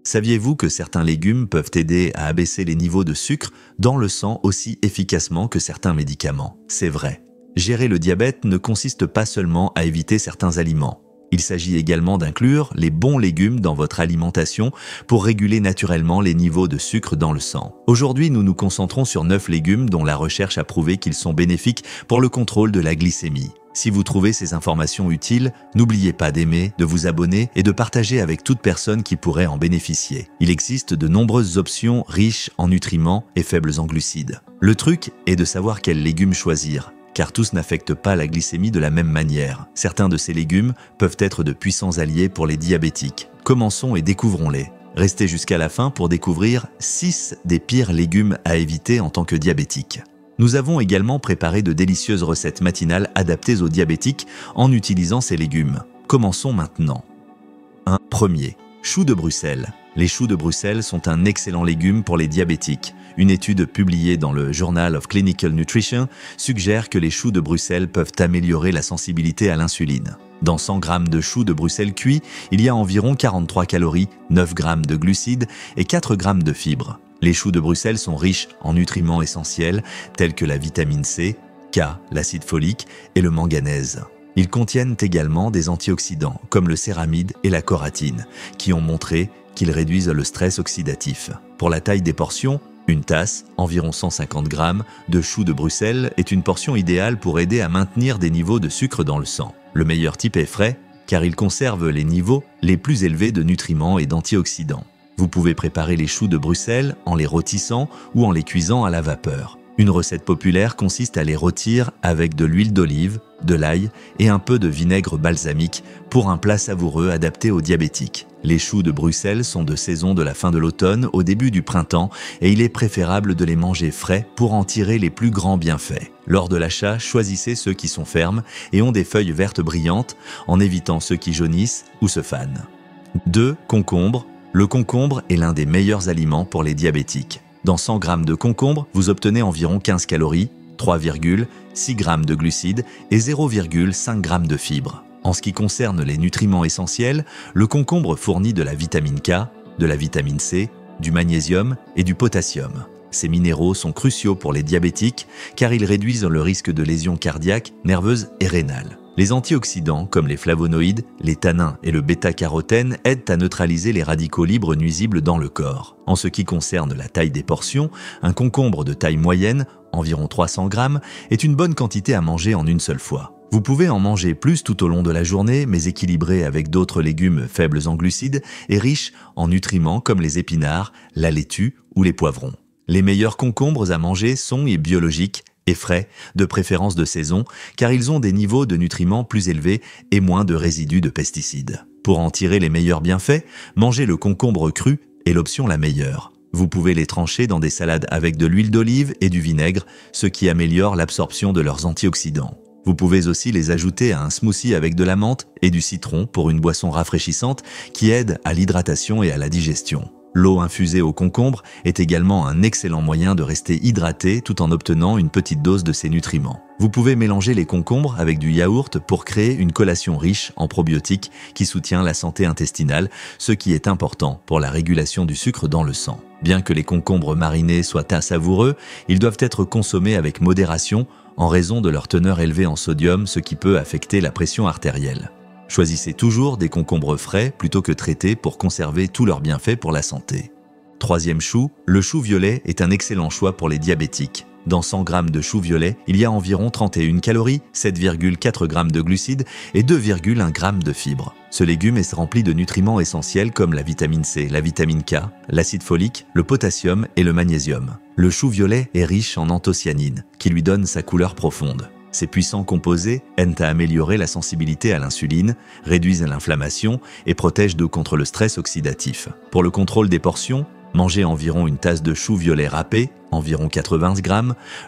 Saviez-vous que certains légumes peuvent aider à abaisser les niveaux de sucre dans le sang aussi efficacement que certains médicaments? C'est vrai. Gérer le diabète ne consiste pas seulement à éviter certains aliments. Il s'agit également d'inclure les bons légumes dans votre alimentation pour réguler naturellement les niveaux de sucre dans le sang. Aujourd'hui, nous nous concentrons sur 9 légumes dont la recherche a prouvé qu'ils sont bénéfiques pour le contrôle de la glycémie. Si vous trouvez ces informations utiles, n'oubliez pas d'aimer, de vous abonner et de partager avec toute personne qui pourrait en bénéficier. Il existe de nombreuses options riches en nutriments et faibles en glucides. Le truc est de savoir quels légumes choisir, car tous n'affectent pas la glycémie de la même manière. Certains de ces légumes peuvent être de puissants alliés pour les diabétiques. Commençons et découvrons-les. Restez jusqu'à la fin pour découvrir 6 des pires légumes à éviter en tant que diabétique. Nous avons également préparé de délicieuses recettes matinales adaptées aux diabétiques en utilisant ces légumes. Commençons maintenant. 1. Premier. Choux de Bruxelles. Les choux de Bruxelles sont un excellent légume pour les diabétiques. Une étude publiée dans le Journal of Clinical Nutrition suggère que les choux de Bruxelles peuvent améliorer la sensibilité à l'insuline. Dans 100 g de choux de Bruxelles cuits, il y a environ 43 calories, 9 g de glucides et 4 g de fibres. Les choux de Bruxelles sont riches en nutriments essentiels tels que la vitamine C, K, l'acide folique et le manganèse. Ils contiennent également des antioxydants comme le céramide et la choratine qui ont montré qu'ils réduisent le stress oxydatif. Pour la taille des portions, une tasse, environ 150 g, de choux de Bruxelles est une portion idéale pour aider à maintenir des niveaux de sucre dans le sang. Le meilleur type est frais car il conserve les niveaux les plus élevés de nutriments et d'antioxydants. Vous pouvez préparer les choux de Bruxelles en les rôtissant ou en les cuisant à la vapeur. Une recette populaire consiste à les rôtir avec de l'huile d'olive, de l'ail et un peu de vinaigre balsamique pour un plat savoureux adapté aux diabétiques. Les choux de Bruxelles sont de saison de la fin de l'automne au début du printemps et il est préférable de les manger frais pour en tirer les plus grands bienfaits. Lors de l'achat, choisissez ceux qui sont fermes et ont des feuilles vertes brillantes en évitant ceux qui jaunissent ou se fanent. 2. Concombre. Le concombre est l'un des meilleurs aliments pour les diabétiques. Dans 100 g de concombre, vous obtenez environ 15 calories, 3,6 g de glucides et 0,5 g de fibres. En ce qui concerne les nutriments essentiels, le concombre fournit de la vitamine K, de la vitamine C, du magnésium et du potassium. Ces minéraux sont cruciaux pour les diabétiques car ils réduisent le risque de lésions cardiaques, nerveuses et rénales. Les antioxydants, comme les flavonoïdes, les tannins et le bêta-carotène, aident à neutraliser les radicaux libres nuisibles dans le corps. En ce qui concerne la taille des portions, un concombre de taille moyenne, environ 300 g, est une bonne quantité à manger en une seule fois. Vous pouvez en manger plus tout au long de la journée, mais équilibré avec d'autres légumes faibles en glucides et riches en nutriments comme les épinards, la laitue ou les poivrons. Les meilleurs concombres à manger sont biologiques et frais, de préférence de saison, car ils ont des niveaux de nutriments plus élevés et moins de résidus de pesticides. Pour en tirer les meilleurs bienfaits, manger le concombre cru est l'option la meilleure. Vous pouvez les trancher dans des salades avec de l'huile d'olive et du vinaigre, ce qui améliore l'absorption de leurs antioxydants. Vous pouvez aussi les ajouter à un smoothie avec de la menthe et du citron pour une boisson rafraîchissante qui aide à l'hydratation et à la digestion. L'eau infusée au concombre est également un excellent moyen de rester hydraté tout en obtenant une petite dose de ces nutriments. Vous pouvez mélanger les concombres avec du yaourt pour créer une collation riche en probiotiques qui soutient la santé intestinale, ce qui est important pour la régulation du sucre dans le sang. Bien que les concombres marinés soient savoureux, ils doivent être consommés avec modération en raison de leur teneur élevée en sodium, ce qui peut affecter la pression artérielle. Choisissez toujours des concombres frais plutôt que traités pour conserver tous leurs bienfaits pour la santé. Troisième chou, le chou violet est un excellent choix pour les diabétiques. Dans 100 g de chou violet, il y a environ 31 calories, 7,4 g de glucides et 2,1 g de fibres. Ce légume est rempli de nutriments essentiels comme la vitamine C, la vitamine K, l'acide folique, le potassium et le magnésium. Le chou violet est riche en anthocyanine, qui lui donne sa couleur profonde. Ces puissants composés aident à améliorer la sensibilité à l'insuline, réduisent l'inflammation et protègent contre le stress oxydatif. Pour le contrôle des portions, mangez environ une tasse de chou violet râpé, environ 80 g,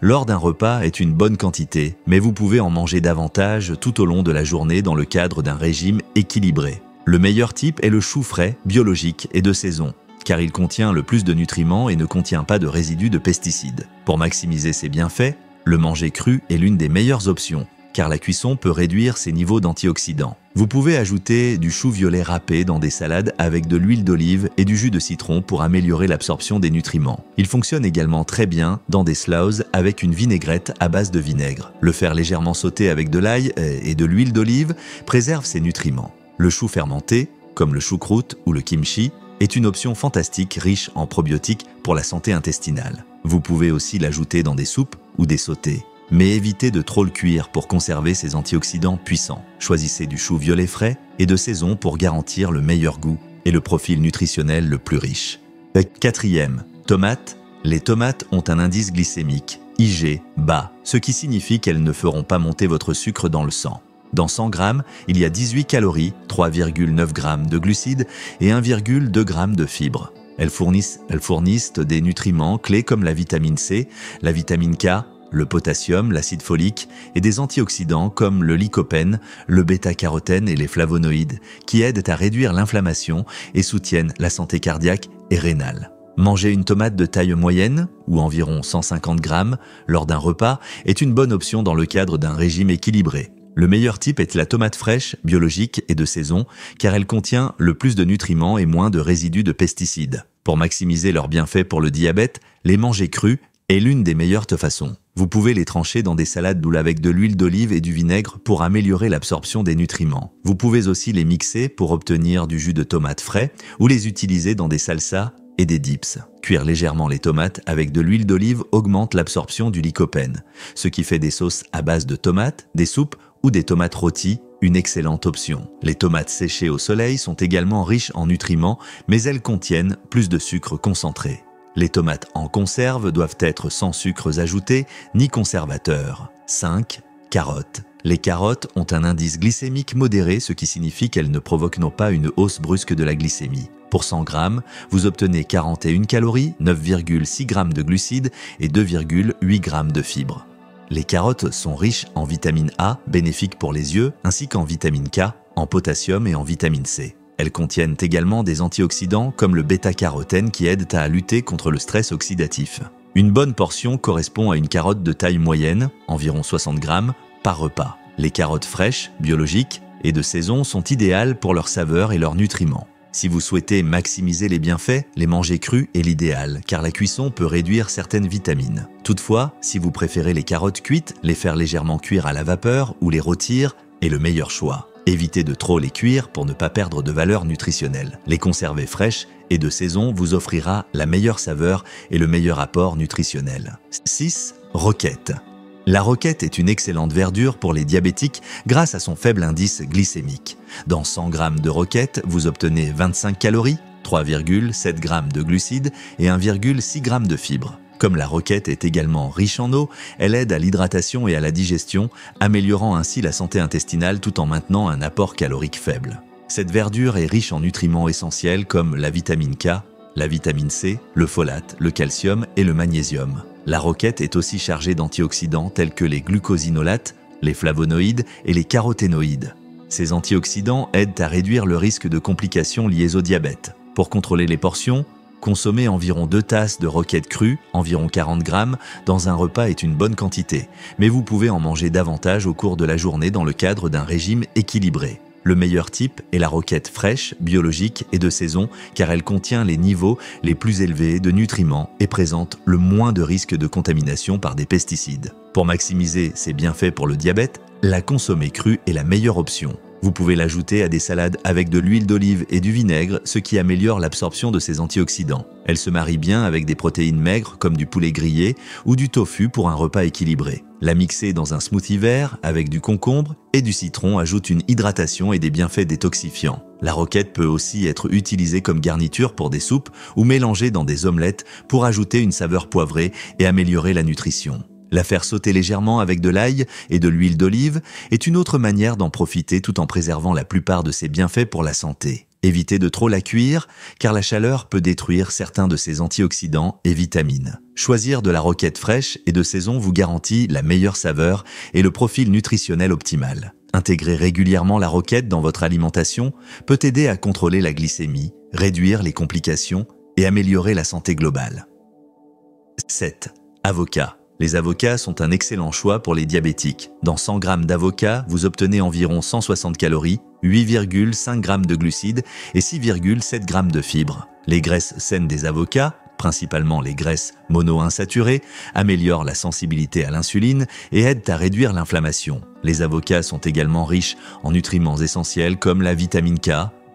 lors d'un repas est une bonne quantité, mais vous pouvez en manger davantage tout au long de la journée dans le cadre d'un régime équilibré. Le meilleur type est le chou frais, biologique et de saison, car il contient le plus de nutriments et ne contient pas de résidus de pesticides. Pour maximiser ses bienfaits, le manger cru est l'une des meilleures options, car la cuisson peut réduire ses niveaux d'antioxydants. Vous pouvez ajouter du chou violet râpé dans des salades avec de l'huile d'olive et du jus de citron pour améliorer l'absorption des nutriments. Il fonctionne également très bien dans des slaws avec une vinaigrette à base de vinaigre. Le faire légèrement sauter avec de l'ail et de l'huile d'olive préserve ses nutriments. Le chou fermenté, comme le choucroute ou le kimchi, est une option fantastique riche en probiotiques pour la santé intestinale. Vous pouvez aussi l'ajouter dans des soupes ou des sautés. Mais évitez de trop le cuire pour conserver ses antioxydants puissants. Choisissez du chou violet frais et de saison pour garantir le meilleur goût et le profil nutritionnel le plus riche. 4e, tomates. Les tomates ont un indice glycémique, IG, bas, ce qui signifie qu'elles ne feront pas monter votre sucre dans le sang. Dans 100 grammes, il y a 18 calories, 3,9 grammes de glucides et 1,2 grammes de fibres. Elles fournissent des nutriments clés comme la vitamine C, la vitamine K, le potassium, l'acide folique et des antioxydants comme le lycopène, le bêta-carotène et les flavonoïdes qui aident à réduire l'inflammation et soutiennent la santé cardiaque et rénale. Manger une tomate de taille moyenne, ou environ 150 grammes, lors d'un repas est une bonne option dans le cadre d'un régime équilibré. Le meilleur type est la tomate fraîche, biologique et de saison, car elle contient le plus de nutriments et moins de résidus de pesticides. Pour maximiser leurs bienfaits pour le diabète, les manger crus est l'une des meilleures façons. Vous pouvez les trancher dans des salades douces avec de l'huile d'olive et du vinaigre pour améliorer l'absorption des nutriments. Vous pouvez aussi les mixer pour obtenir du jus de tomate frais ou les utiliser dans des salsas et des dips. Cuire légèrement les tomates avec de l'huile d'olive augmente l'absorption du lycopène, ce qui fait des sauces à base de tomates, des soupes ou des tomates rôties une excellente option. Les tomates séchées au soleil sont également riches en nutriments, mais elles contiennent plus de sucre concentré. Les tomates en conserve doivent être sans sucres ajoutés ni conservateurs. 5. Carottes. Les carottes ont un indice glycémique modéré, ce qui signifie qu'elles ne provoquent pas une hausse brusque de la glycémie. Pour 100 grammes, vous obtenez 41 calories, 9,6 grammes de glucides et 2,8 grammes de fibres. Les carottes sont riches en vitamine A, bénéfique pour les yeux, ainsi qu'en vitamine K, en potassium et en vitamine C. Elles contiennent également des antioxydants comme le bêta-carotène qui aident à lutter contre le stress oxydatif. Une bonne portion correspond à une carotte de taille moyenne, environ 60 grammes, par repas. Les carottes fraîches, biologiques et de saison sont idéales pour leur saveur et leurs nutriments. Si vous souhaitez maximiser les bienfaits, les manger crus est l'idéal, car la cuisson peut réduire certaines vitamines. Toutefois, si vous préférez les carottes cuites, les faire légèrement cuire à la vapeur ou les rôtir est le meilleur choix. Évitez de trop les cuire pour ne pas perdre de valeur nutritionnelle. Les conserver fraîches et de saison vous offrira la meilleure saveur et le meilleur apport nutritionnel. 6. Roquette. La roquette est une excellente verdure pour les diabétiques grâce à son faible indice glycémique. Dans 100 grammes de roquette, vous obtenez 25 calories, 3,7 grammes de glucides et 1,6 grammes de fibres. Comme la roquette est également riche en eau, elle aide à l'hydratation et à la digestion, améliorant ainsi la santé intestinale tout en maintenant un apport calorique faible. Cette verdure est riche en nutriments essentiels comme la vitamine K, la vitamine C, le folate, le calcium et le magnésium. La roquette est aussi chargée d'antioxydants tels que les glucosinolates, les flavonoïdes et les caroténoïdes. Ces antioxydants aident à réduire le risque de complications liées au diabète. Pour contrôler les portions, consommer environ 2 tasses de roquette crue, environ 40 grammes, dans un repas est une bonne quantité, mais vous pouvez en manger davantage au cours de la journée dans le cadre d'un régime équilibré. Le meilleur type est la roquette fraîche, biologique et de saison car elle contient les niveaux les plus élevés de nutriments et présente le moins de risques de contamination par des pesticides. Pour maximiser ses bienfaits pour le diabète, la consommer crue est la meilleure option. Vous pouvez l'ajouter à des salades avec de l'huile d'olive et du vinaigre, ce qui améliore l'absorption de ses antioxydants. Elle se marie bien avec des protéines maigres comme du poulet grillé ou du tofu pour un repas équilibré. La mixer dans un smoothie vert avec du concombre et du citron ajoute une hydratation et des bienfaits détoxifiants. La roquette peut aussi être utilisée comme garniture pour des soupes ou mélangée dans des omelettes pour ajouter une saveur poivrée et améliorer la nutrition. La faire sauter légèrement avec de l'ail et de l'huile d'olive est une autre manière d'en profiter tout en préservant la plupart de ses bienfaits pour la santé. Évitez de trop la cuire, car la chaleur peut détruire certains de ses antioxydants et vitamines. Choisir de la roquette fraîche et de saison vous garantit la meilleure saveur et le profil nutritionnel optimal. Intégrer régulièrement la roquette dans votre alimentation peut aider à contrôler la glycémie, réduire les complications et améliorer la santé globale. 7. Avocat. Les avocats sont un excellent choix pour les diabétiques. Dans 100 g d'avocat, vous obtenez environ 160 calories, 8,5 g de glucides et 6,7 g de fibres. Les graisses saines des avocats, principalement les graisses monoinsaturées, améliorent la sensibilité à l'insuline et aident à réduire l'inflammation. Les avocats sont également riches en nutriments essentiels comme la vitamine K,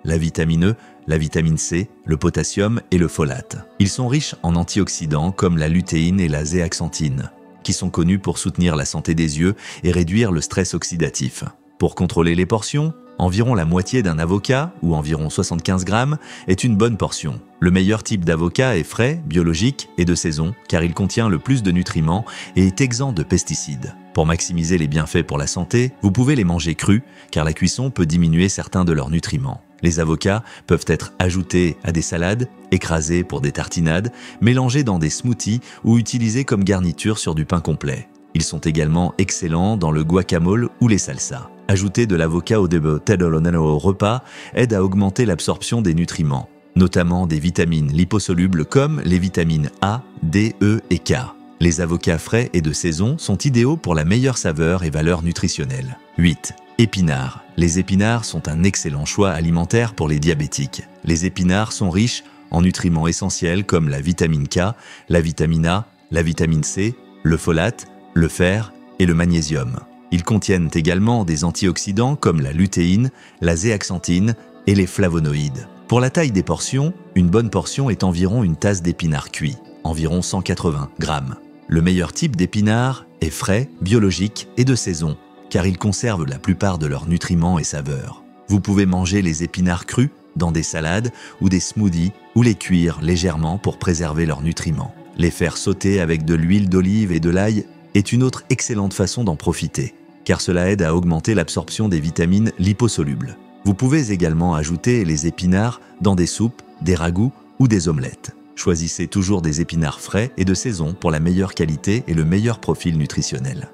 la vitamine E, la vitamine C, le potassium et le folate. Ils sont riches en antioxydants comme la lutéine et la zéaxanthine, qui sont connus pour soutenir la santé des yeux et réduire le stress oxydatif. Pour contrôler les portions, environ la moitié d'un avocat, ou environ 75 g, est une bonne portion. Le meilleur type d'avocat est frais, biologique et de saison, car il contient le plus de nutriments et est exempt de pesticides. Pour maximiser les bienfaits pour la santé, vous pouvez les manger crus, car la cuisson peut diminuer certains de leurs nutriments. Les avocats peuvent être ajoutés à des salades, écrasés pour des tartinades, mélangés dans des smoothies ou utilisés comme garniture sur du pain complet. Ils sont également excellents dans le guacamole ou les salsas. Ajouter de l'avocat au repas aide à augmenter l'absorption des nutriments, notamment des vitamines liposolubles comme les vitamines A, D, E et K. Les avocats frais et de saison sont idéaux pour la meilleure saveur et valeur nutritionnelle. 8. Épinards. Les épinards sont un excellent choix alimentaire pour les diabétiques. Les épinards sont riches en nutriments essentiels comme la vitamine K, la vitamine A, la vitamine C, le folate, le fer et le magnésium. Ils contiennent également des antioxydants comme la lutéine, la zéaxanthine et les flavonoïdes. Pour la taille des portions, une bonne portion est environ une tasse d'épinards cuits, environ 180 g. Le meilleur type d'épinards est frais, biologique et de saison, car ils conservent la plupart de leurs nutriments et saveurs. Vous pouvez manger les épinards crus dans des salades ou des smoothies ou les cuire légèrement pour préserver leurs nutriments. Les faire sauter avec de l'huile d'olive et de l'ail est une autre excellente façon d'en profiter, car cela aide à augmenter l'absorption des vitamines liposolubles. Vous pouvez également ajouter les épinards dans des soupes, des ragoûts ou des omelettes. Choisissez toujours des épinards frais et de saison pour la meilleure qualité et le meilleur profil nutritionnel.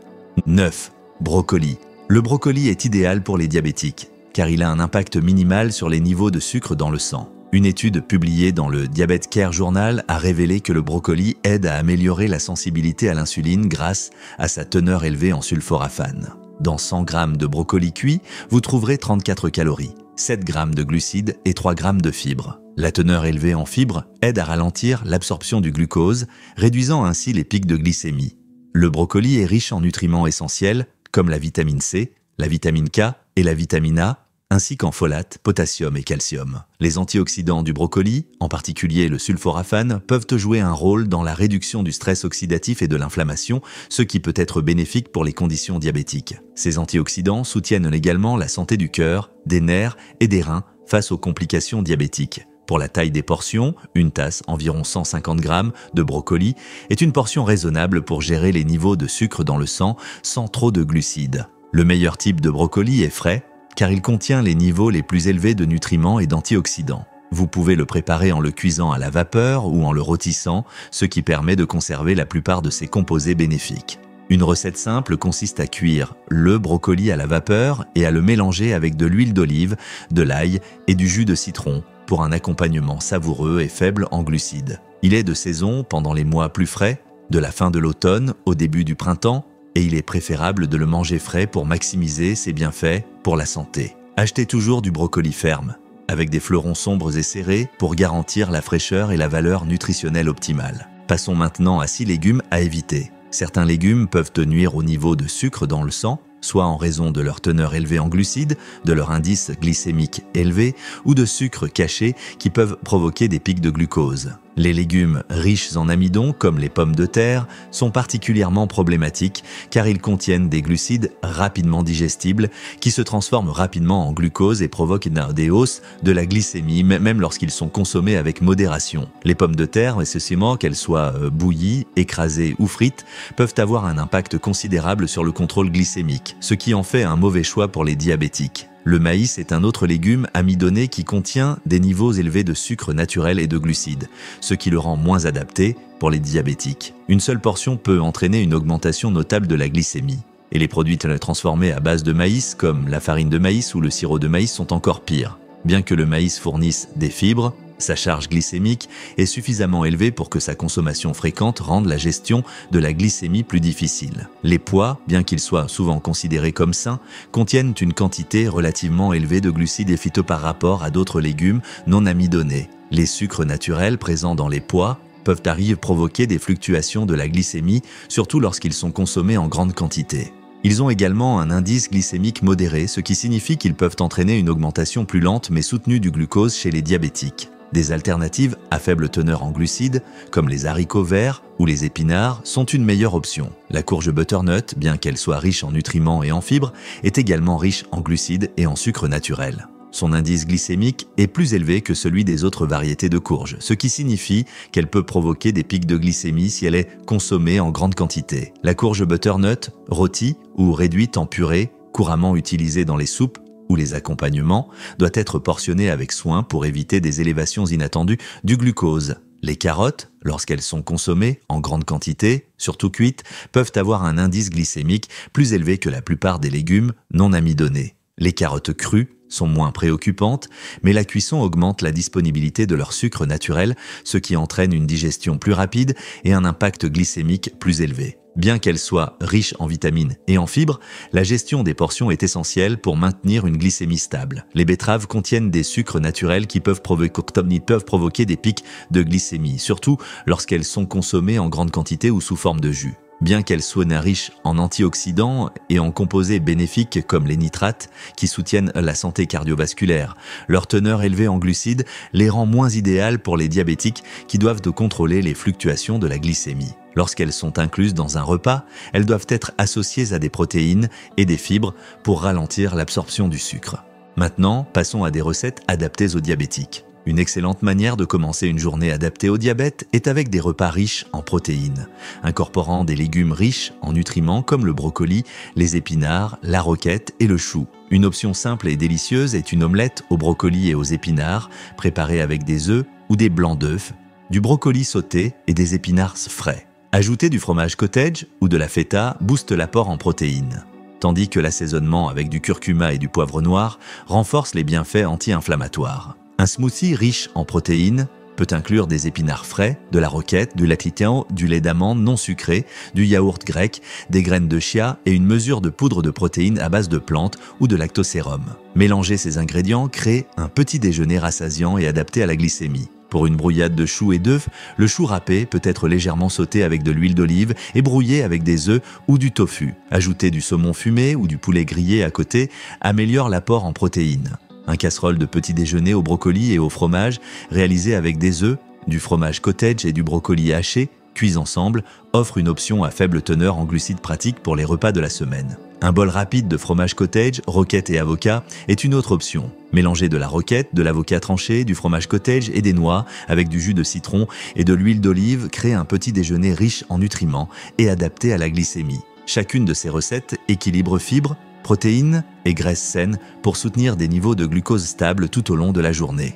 9. Brocoli. Le brocoli est idéal pour les diabétiques, car il a un impact minimal sur les niveaux de sucre dans le sang. Une étude publiée dans le Diabetes Care Journal a révélé que le brocoli aide à améliorer la sensibilité à l'insuline grâce à sa teneur élevée en sulforaphane. Dans 100 g de brocoli cuit, vous trouverez 34 calories, 7 g de glucides et 3 g de fibres. La teneur élevée en fibres aide à ralentir l'absorption du glucose, réduisant ainsi les pics de glycémie. Le brocoli est riche en nutriments essentiels comme la vitamine C, la vitamine K et la vitamine A, ainsi qu'en folate, potassium et calcium. Les antioxydants du brocoli, en particulier le sulforaphane, peuvent jouer un rôle dans la réduction du stress oxydatif et de l'inflammation, ce qui peut être bénéfique pour les conditions diabétiques. Ces antioxydants soutiennent également la santé du cœur, des nerfs et des reins face aux complications diabétiques. Pour la taille des portions, une tasse, environ 150 g de brocoli, est une portion raisonnable pour gérer les niveaux de sucre dans le sang sans trop de glucides. Le meilleur type de brocoli est frais, car il contient les niveaux les plus élevés de nutriments et d'antioxydants. Vous pouvez le préparer en le cuisant à la vapeur ou en le rôtissant, ce qui permet de conserver la plupart de ses composés bénéfiques. Une recette simple consiste à cuire le brocoli à la vapeur et à le mélanger avec de l'huile d'olive, de l'ail et du jus de citron pour un accompagnement savoureux et faible en glucides. Il est de saison pendant les mois plus frais, de la fin de l'automne au début du printemps, et il est préférable de le manger frais pour maximiser ses bienfaits pour la santé. Achetez toujours du brocoli ferme, avec des fleurons sombres et serrés pour garantir la fraîcheur et la valeur nutritionnelle optimale. Passons maintenant à 6 légumes à éviter. Certains légumes peuvent nuire au niveau de sucre dans le sang, soit en raison de leur teneur élevée en glucides, de leur indice glycémique élevé ou de sucres cachés qui peuvent provoquer des pics de glucose. Les légumes riches en amidon, comme les pommes de terre, sont particulièrement problématiques car ils contiennent des glucides rapidement digestibles qui se transforment rapidement en glucose et provoquent des hausses de la glycémie, même lorsqu'ils sont consommés avec modération. Les pommes de terre, nécessairement qu'elles soient bouillies, écrasées ou frites, peuvent avoir un impact considérable sur le contrôle glycémique, ce qui en fait un mauvais choix pour les diabétiques. Le maïs est un autre légume amidonné qui contient des niveaux élevés de sucre naturel et de glucides, ce qui le rend moins adapté pour les diabétiques. Une seule portion peut entraîner une augmentation notable de la glycémie. Et les produits transformés à base de maïs, comme la farine de maïs ou le sirop de maïs, sont encore pires. Bien que le maïs fournisse des fibres, Sa charge glycémique est suffisamment élevée pour que sa consommation fréquente rende la gestion de la glycémie plus difficile. Les pois, bien qu'ils soient souvent considérés comme sains, contiennent une quantité relativement élevée de glucides et phyto par rapport à d'autres légumes non amidonnés. Les sucres naturels présents dans les pois peuvent provoquer des fluctuations de la glycémie, surtout lorsqu'ils sont consommés en grande quantité. Ils ont également un indice glycémique modéré, ce qui signifie qu'ils peuvent entraîner une augmentation plus lente mais soutenue du glucose chez les diabétiques. Des alternatives à faible teneur en glucides, comme les haricots verts ou les épinards, sont une meilleure option. La courge butternut, bien qu'elle soit riche en nutriments et en fibres, est également riche en glucides et en sucre naturel. Son indice glycémique est plus élevé que celui des autres variétés de courge, ce qui signifie qu'elle peut provoquer des pics de glycémie si elle est consommée en grande quantité. La courge butternut, rôtie ou réduite en purée, couramment utilisée dans les soupes ou les accompagnements, doit être portionnée avec soin pour éviter des élévations inattendues du glucose. Les carottes, lorsqu'elles sont consommées en grande quantité, surtout cuites, peuvent avoir un indice glycémique plus élevé que la plupart des légumes non amidonnés. Les carottes crues sont moins préoccupantes, mais la cuisson augmente la disponibilité de leur sucre naturel, ce qui entraîne une digestion plus rapide et un impact glycémique plus élevé. Bien qu'elle soit riche en vitamines et en fibres, la gestion des portions est essentielle pour maintenir une glycémie stable. Les betteraves contiennent des sucres naturels qui peuvent provoquer des pics de glycémie, surtout lorsqu'elles sont consommées en grande quantité ou sous forme de jus. Bien qu'elles soient riches en antioxydants et en composés bénéfiques comme les nitrates qui soutiennent la santé cardiovasculaire, leur teneur élevée en glucides les rend moins idéales pour les diabétiques qui doivent contrôler les fluctuations de la glycémie. Lorsqu'elles sont incluses dans un repas, elles doivent être associées à des protéines et des fibres pour ralentir l'absorption du sucre. Maintenant, passons à des recettes adaptées aux diabétiques. Une excellente manière de commencer une journée adaptée au diabète est avec des repas riches en protéines, incorporant des légumes riches en nutriments comme le brocoli, les épinards, la roquette et le chou. Une option simple et délicieuse est une omelette au brocoli et aux épinards, préparée avec des œufs ou des blancs d'œufs, du brocoli sauté et des épinards frais. Ajouter du fromage cottage ou de la feta booste l'apport en protéines, tandis que l'assaisonnement avec du curcuma et du poivre noir renforce les bienfaits anti-inflammatoires. Un smoothie riche en protéines peut inclure des épinards frais, de la roquette, du lactityan, du lait d'amande non sucré, du yaourt grec, des graines de chia et une mesure de poudre de protéines à base de plantes ou de lactosérum. Mélanger ces ingrédients crée un petit déjeuner rassasiant et adapté à la glycémie. Pour une brouillade de choux et d'œufs, le chou râpé peut être légèrement sauté avec de l'huile d'olive et brouillé avec des œufs ou du tofu. Ajouter du saumon fumé ou du poulet grillé à côté améliore l'apport en protéines. Un casserole de petit déjeuner au brocoli et au fromage, réalisé avec des œufs, du fromage cottage et du brocoli haché, cuits ensemble, offre une option à faible teneur en glucides pratiques pour les repas de la semaine. Un bol rapide de fromage cottage, roquette et avocat est une autre option. Mélanger de la roquette, de l'avocat tranché, du fromage cottage et des noix avec du jus de citron et de l'huile d'olive crée un petit déjeuner riche en nutriments et adapté à la glycémie. Chacune de ces recettes équilibre fibres, protéines et graisses saines pour soutenir des niveaux de glucose stables tout au long de la journée.